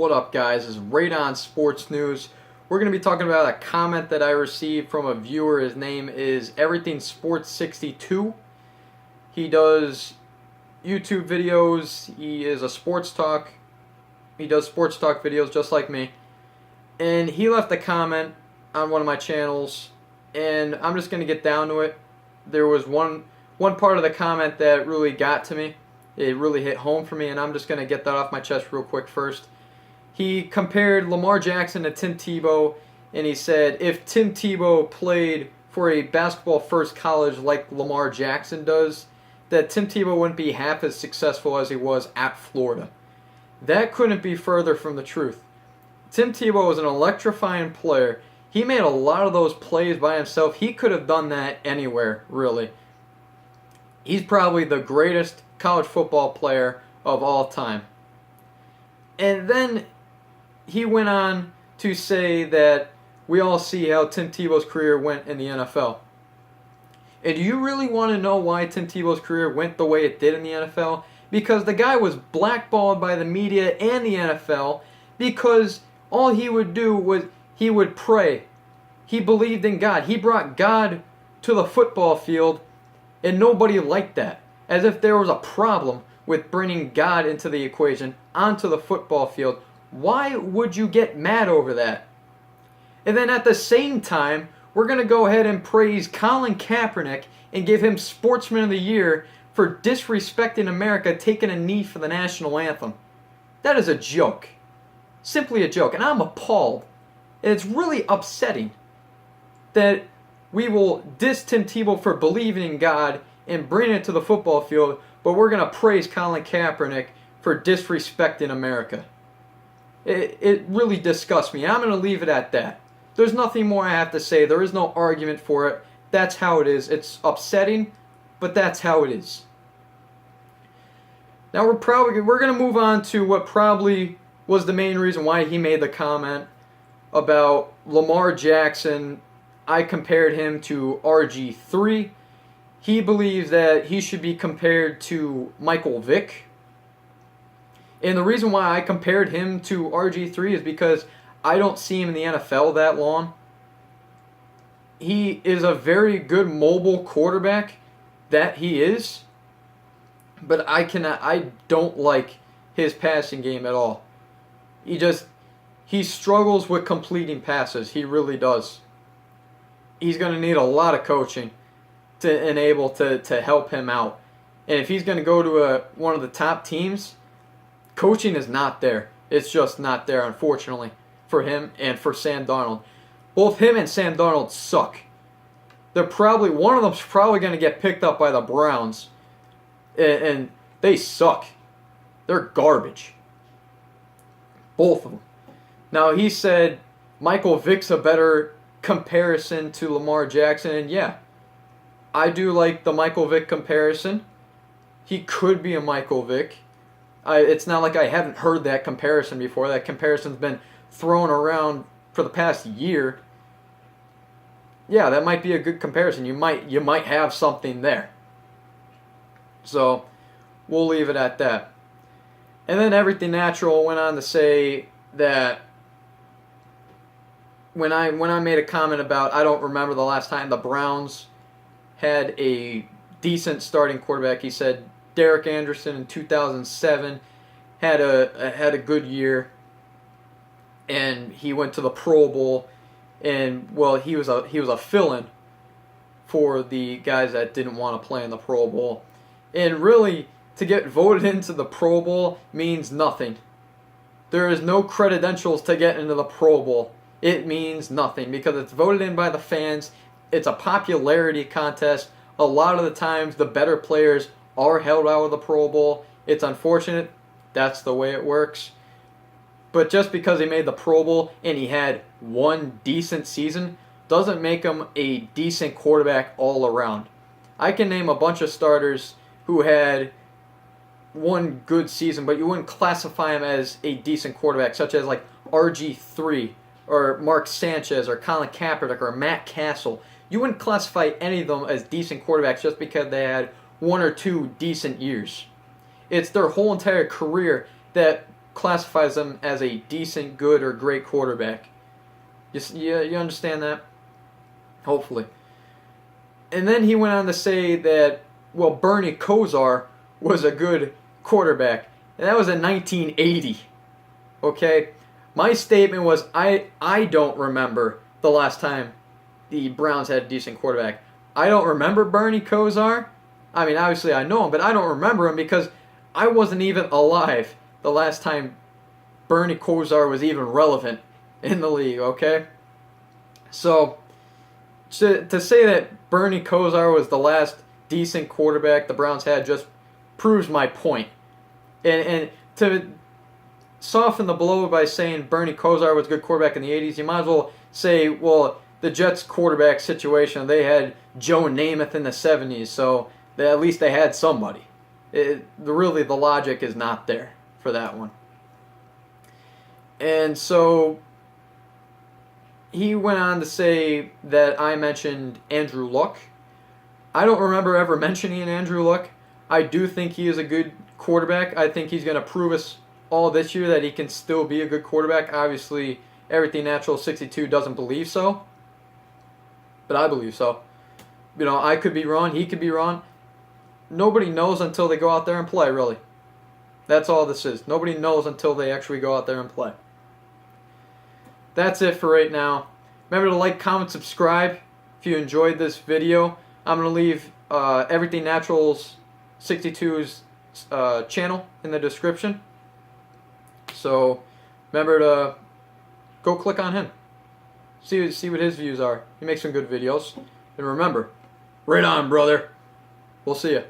What up, guys? This is Radon Sports News. We're going to be talking about a comment that I received from a viewer. His name is Everythingfootball. He does YouTube videos. He is a sports talk. He does sports talk videos just like me. And he left a comment on one of my channels, and I'm just going to get down to it. There was one part of the comment that really got to me. It really hit home for me, and I'm just going to get that off my chest real quick first. He compared Lamar Jackson to Tim Tebow, and he said if Tim Tebow played for a basketball-first college like Lamar Jackson does, that Tim Tebow wouldn't be half as successful as he was at Florida. That couldn't be further from the truth. Tim Tebow was an electrifying player. He made a lot of those plays by himself. He could have done that anywhere, really. He's probably the greatest college football player of all time. And then he went on to say that we all see how Tim Tebow's career went in the NFL. And do you really want to know why Tim Tebow's career went the way it did in the NFL? Because the guy was blackballed by the media and the NFL because all he would do was he would pray. He believed in God. He brought God to the football field, and nobody liked that. As if there was a problem with bringing God into the equation onto the football field. Why would you get mad over that? And then at the same time, we're going to go ahead and praise Colin Kaepernick and give him Sportsman of the Year for disrespecting America, taking a knee for the national anthem. That is a joke. Simply a joke. And I'm appalled. And it's really upsetting that we will diss Tim Tebow for believing in God and bringing it to the football field, but we're going to praise Colin Kaepernick for disrespecting America. It really disgusts me. I'm going to leave it at that. There's nothing more I have to say. There is no argument for it. That's how it is. It's upsetting, but that's how it is. Now we're going to move on to what probably was the main reason why he made the comment about Lamar Jackson. I compared him to RG3. He believes that he should be compared to Michael Vick. And the reason why I compared him to RG3 is because I don't see him in the NFL that long. He is a very good mobile quarterback, that he is. But I don't like his passing game at all. He struggles with completing passes. He really does. He's going to need a lot of coaching to enable to help him out. And if he's going to go to one of the top teams, coaching is not there. It's just not there, unfortunately, for him and for Sam Darnold. Both him and Sam Darnold suck. One of them's probably going to get picked up by the Browns, and they suck. They're garbage. Both of them. Now, he said Michael Vick's a better comparison to Lamar Jackson, and yeah, I do like the Michael Vick comparison. He could be a Michael Vick. It's not like I haven't heard that comparison before. That comparison's been thrown around for the past year. Yeah, that might be a good comparison. You might have something there. So we'll leave it at that. And then Everything Natural went on to say that when I made a comment about, I don't remember the last time the Browns had a decent starting quarterback, he said Derrick Anderson in 2007 had a good year, and he went to the Pro Bowl, and well, he was a fill-in for the guys that didn't want to play in the Pro Bowl, and really to get voted into the Pro Bowl means nothing. There is no credentials to get into the Pro Bowl. It means nothing because it's voted in by the fans. It's a popularity contest. A lot of the times, the better players are held out of the Pro Bowl. It's unfortunate. That's the way it works. But just because he made the Pro Bowl and he had one decent season doesn't make him a decent quarterback all around. I can name a bunch of starters who had one good season, but you wouldn't classify him as a decent quarterback, such as like RG3 or Mark Sanchez or Colin Kaepernick or Matt Castle. You wouldn't classify any of them as decent quarterbacks just because they had one or two decent years. It's their whole entire career that classifies him as a decent, good, or great quarterback. You understand that? Hopefully. And then he went on to say that, well, Bernie Kosar was a good quarterback. And that was in 1980. Okay? My statement was, I don't remember the last time the Browns had a decent quarterback. I don't remember Bernie Kosar. I mean, obviously I know him, but I don't remember him because I wasn't even alive the last time Bernie Kosar was even relevant in the league, okay? So, to say that Bernie Kosar was the last decent quarterback the Browns had just proves my point. And to soften the blow by saying Bernie Kosar was a good quarterback in the 80s, you might as well say, well, the Jets quarterback situation, they had Joe Namath in the 70s, so at least they had somebody. Really, the logic is not there for that one. And so he went on to say that I mentioned Andrew Luck. I don't remember ever mentioning Andrew Luck. I do think he is a good quarterback. I think he's going to prove us all this year that he can still be a good quarterback. Obviously, Everything Natural 62 doesn't believe so, but I believe so. You know, I could be wrong. He could be wrong. Nobody knows until they go out there and play, really. That's all this is. Nobody knows until they actually go out there and play. That's it for right now. Remember to like, comment, subscribe if you enjoyed this video. I'm going to leave Everything Naturals 62's channel in the description. So remember to go click on him. See what his views are. He makes some good videos. And remember, right on, brother. We'll see you.